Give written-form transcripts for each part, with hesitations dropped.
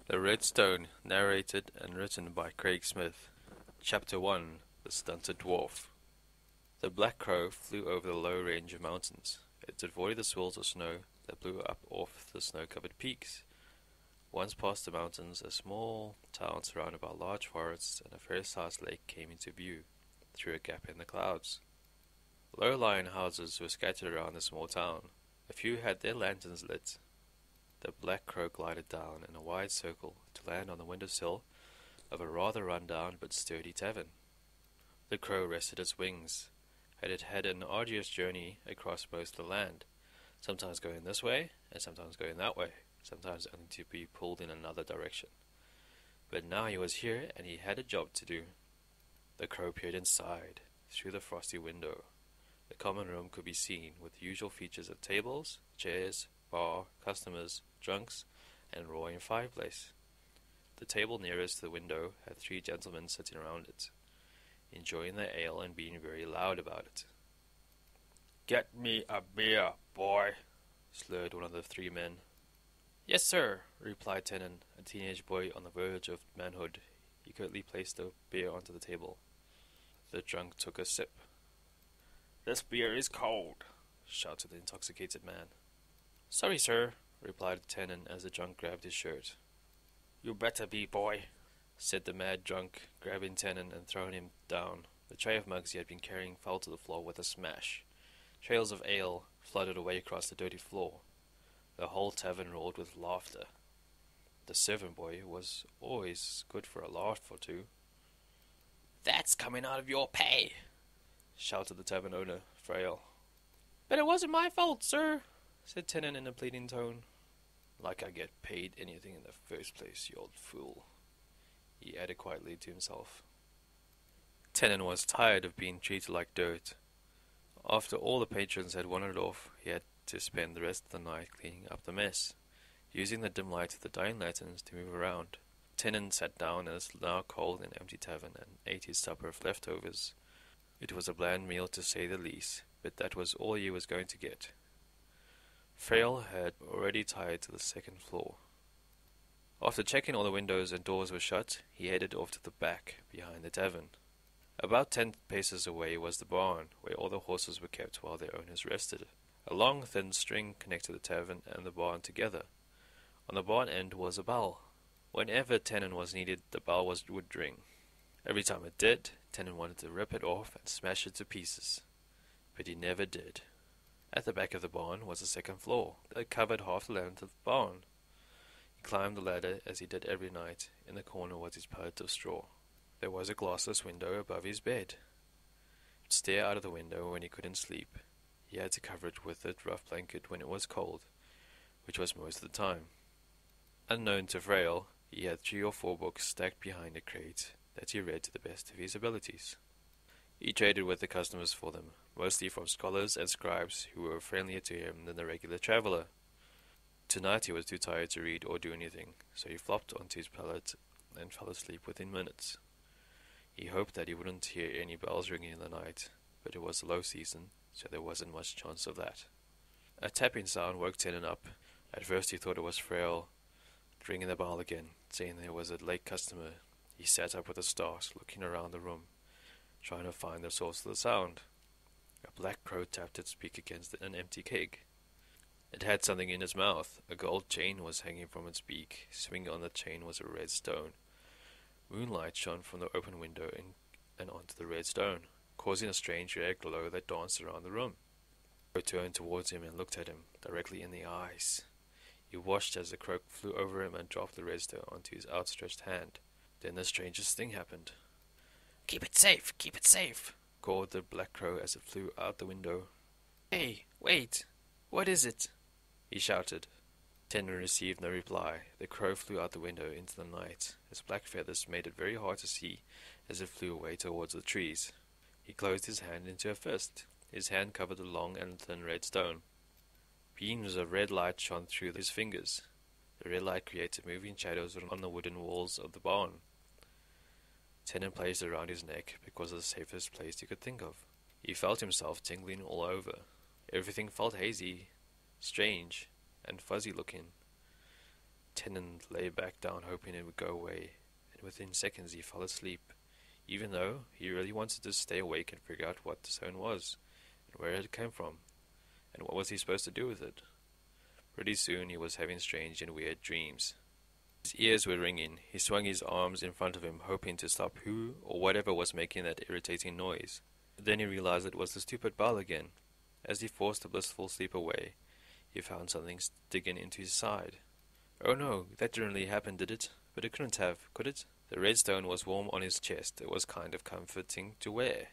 The Red Stone, narrated and written by Craig Smith. Chapter 1. The Stunted Dwarf. The black crow flew over the low range of mountains. It avoided the swirls of snow that blew up off the snow-covered peaks. Once past the mountains, a small town surrounded by large forests and a fair-sized lake came into view, through a gap in the clouds. Low-lying houses were scattered around the small town. A few had their lanterns lit. The black crow glided down in a wide circle to land on the windowsill of a rather run-down but sturdy tavern. The crow rested its wings, and it had an arduous journey across most of the land, sometimes going this way and sometimes going that way, sometimes only to be pulled in another direction. But now he was here and he had a job to do. The crow peered inside, through the frosty window. The common room could be seen, with the usual features of tables, chairs, bar, customers, drunks, and roaring fireplace. The table nearest to the window had 3 gentlemen sitting around it, enjoying their ale and being very loud about it. "Get me a beer, boy," slurred one of the 3 men. "Yes, sir," replied Tenon, a teenage boy on the verge of manhood. He quickly placed the beer onto the table. The drunk took a sip. "This beer is cold," shouted the intoxicated man. "Sorry, sir," replied Tenon as the drunk grabbed his shirt. "You better be, boy," said the mad drunk, grabbing Tenon and throwing him down. The tray of mugs he had been carrying fell to the floor with a smash. Trails of ale flooded away across the dirty floor. The whole tavern roared with laughter. The servant boy was always good for a laugh or two. "That's coming out of your pay," shouted the tavern owner, Frail. "But it wasn't my fault, sir," said Tenon in a pleading tone. "Like I get paid anything in the first place, you old fool," he added quietly to himself. Tenon was tired of being treated like dirt. After all the patrons had wandered off, he had to spend the rest of the night cleaning up the mess, using the dim light of the dying lanterns to move around. Tenon sat down in his now cold and empty tavern and ate his supper of leftovers. It was a bland meal to say the least, but that was all he was going to get. Frail had already tied to the second floor. After checking all the windows and doors were shut, he headed off to the back, behind the tavern. About 10 paces away was the barn, where all the horses were kept while their owners rested. A long, thin string connected the tavern and the barn together. On the barn end was a bell. Whenever Tenon was needed, the bell would ring. Every time it did, Tenon wanted to rip it off and smash it to pieces. But he never did. At the back of the barn was a second floor that covered half the length of the barn. He climbed the ladder as he did every night. In the corner was his pallet of straw. There was a glassless window above his bed. He would stare out of the window when he couldn't sleep. He had to cover it with a rough blanket when it was cold, which was most of the time. Unknown to Frail, he had 3 or 4 books stacked behind a crate that he read to the best of his abilities. He traded with the customers for them, mostly from scholars and scribes who were friendlier to him than the regular traveler. Tonight he was too tired to read or do anything, so he flopped onto his pallet and fell asleep within minutes. He hoped that he wouldn't hear any bells ringing in the night, but it was the low season, so there wasn't much chance of that. A tapping sound woke Tenon up. At first he thought it was Frail, ringing the bell again, saying there was a late customer. He sat up with a start, looking around the room, trying to find the source of the sound. A black crow tapped its beak against an empty keg. It had something in its mouth. A gold chain was hanging from its beak. Swinging on the chain was a red stone. Moonlight shone from the open window and onto the red stone, causing a strange red glow that danced around the room. The crow turned towards him and looked at him, directly in the eyes. He watched as the crow flew over him and dropped the red stone onto his outstretched hand. Then the strangest thing happened. Keep it safe, called the black crow as it flew out the window. "Hey, wait, what is it?" he shouted. Tenon received no reply. The crow flew out the window into the night. Its black feathers made it very hard to see as it flew away towards the trees. He closed his hand into a fist. His hand covered the long and thin red stone. Beams of red light shone through his fingers. The red light created moving shadows on the wooden walls of the barn. Tenon placed it around his neck because it was the safest place he could think of. He felt himself tingling all over. Everything felt hazy, strange, and fuzzy looking. Tennant lay back down hoping it would go away, and within seconds he fell asleep, even though he really wanted to stay awake and figure out what the stone was, and where it came from, and what was he supposed to do with it. Pretty soon he was having strange and weird dreams. His ears were ringing. He swung his arms in front of him, hoping to stop who or whatever was making that irritating noise. Then he realized it was the stupid bell again. As he forced the blissful sleep away, he found something digging into his side. Oh no, that didn't really happen, did it? But it couldn't have, could it? The red stone was warm on his chest. It was kind of comforting to wear.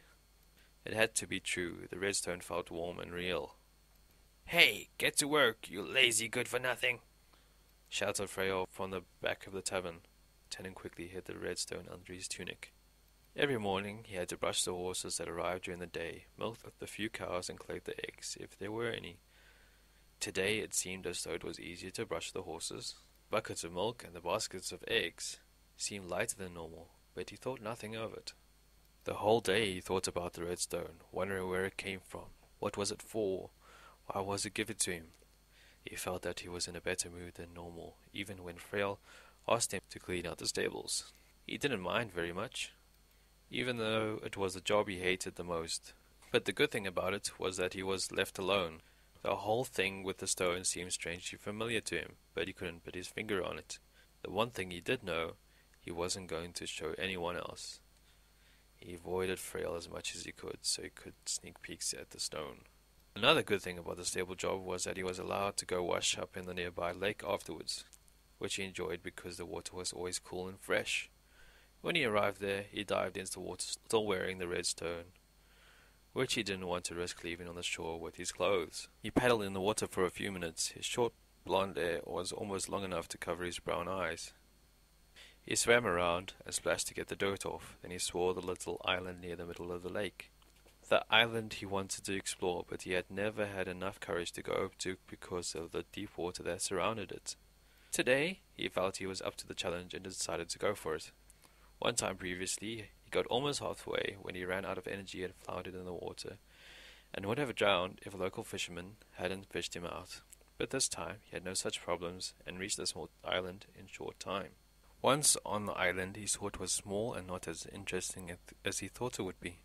It had to be true. The red stone felt warm and real. Hey, get to work, you lazy good-for-nothing, shouted Freyr from the back of the tavern. Tennant quickly hid the red stone under his tunic. Every morning he had to brush the horses that arrived during the day, milk the few cows and collect the eggs, if there were any. Today it seemed as though it was easier to brush the horses. Buckets of milk and the baskets of eggs seemed lighter than normal, but he thought nothing of it. The whole day he thought about the red stone, wondering where it came from. What was it for? Why was it given to him? He felt that he was in a better mood than normal, even when Freyr asked him to clean out the stables. He didn't mind very much, even though it was the job he hated the most. But the good thing about it was that he was left alone. The whole thing with the stone seemed strangely familiar to him, but he couldn't put his finger on it. The one thing he did know, he wasn't going to show anyone else. He avoided Freyr as much as he could, so he could sneak peeks at the stone. Another good thing about the stable job was that he was allowed to go wash up in the nearby lake afterwards, which he enjoyed because the water was always cool and fresh. When he arrived there, he dived into the water still wearing the red stone, which he didn't want to risk leaving on the shore with his clothes. He paddled in the water for a few minutes. His short blonde hair was almost long enough to cover his brown eyes. He swam around and splashed to get the dirt off. Then he saw the little island near the middle of the lake. The island he wanted to explore, but he had never had enough courage to go up to because of the deep water that surrounded it. Today, he felt he was up to the challenge and decided to go for it. One time previously, he got almost halfway when he ran out of energy and floundered in the water, and would have drowned if a local fisherman hadn't fished him out. But this time, he had no such problems and reached the small island in short time. Once on the island, he saw it was small and not as interesting as he thought it would be.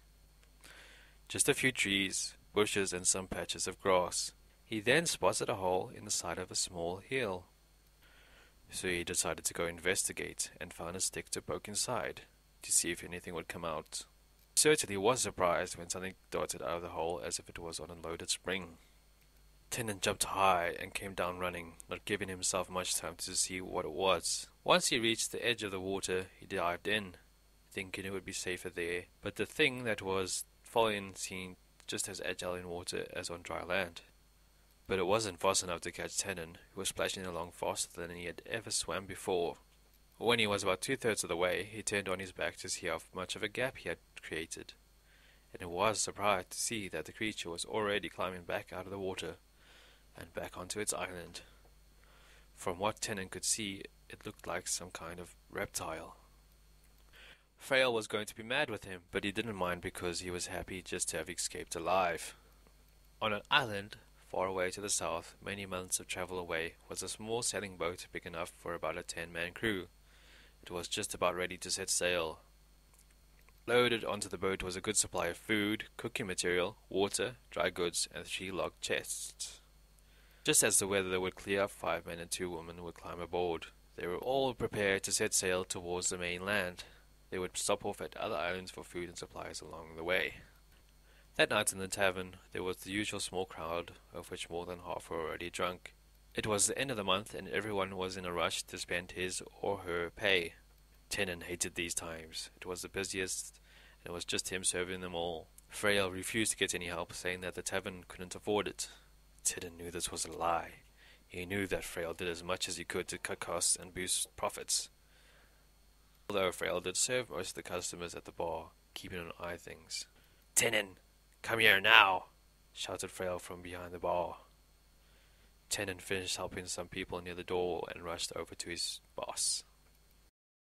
Just a few trees, bushes, and some patches of grass. He then spotted a hole in the side of a small hill. So he decided to go investigate and found a stick to poke inside to see if anything would come out. He certainly was surprised when something darted out of the hole as if it was on a loaded spring. Tennant jumped high and came down running, not giving himself much time to see what it was. Once he reached the edge of the water, he dived in, thinking it would be safer there, but the thing that was following seemed just as agile in water as on dry land. But it wasn't fast enough to catch Tennant, who was splashing along faster than he had ever swam before. When he was about 2/3 of the way, he turned on his back to see how much of a gap he had created, and he was surprised to see that the creature was already climbing back out of the water and back onto its island. From what Tennant could see, it looked like some kind of reptile. Freyr was going to be mad with him, but he didn't mind because he was happy just to have escaped alive. On an island far away to the south, many months of travel away, was a small sailing boat big enough for about a 10-man crew. It was just about ready to set sail. Loaded onto the boat was a good supply of food, cooking material, water, dry goods, and 3 log chests. Just as the weather would clear up, 5 men and 2 women would climb aboard. They were all prepared to set sail towards the mainland. They would stop off at other islands for food and supplies along the way. That night in the tavern, there was the usual small crowd, of which more than half were already drunk. It was the end of the month, and everyone was in a rush to spend his or her pay. Tennant hated these times. It was the busiest, and it was just him serving them all. Freyr refused to get any help, saying that the tavern couldn't afford it. Tennant knew this was a lie. He knew that Freyr did as much as he could to cut costs and boost profits. Although Freyr did serve most of the customers at the bar, keeping an eye on things. Tennant, come here now, shouted Freyr from behind the bar. Tennant finished helping some people near the door and rushed over to his boss.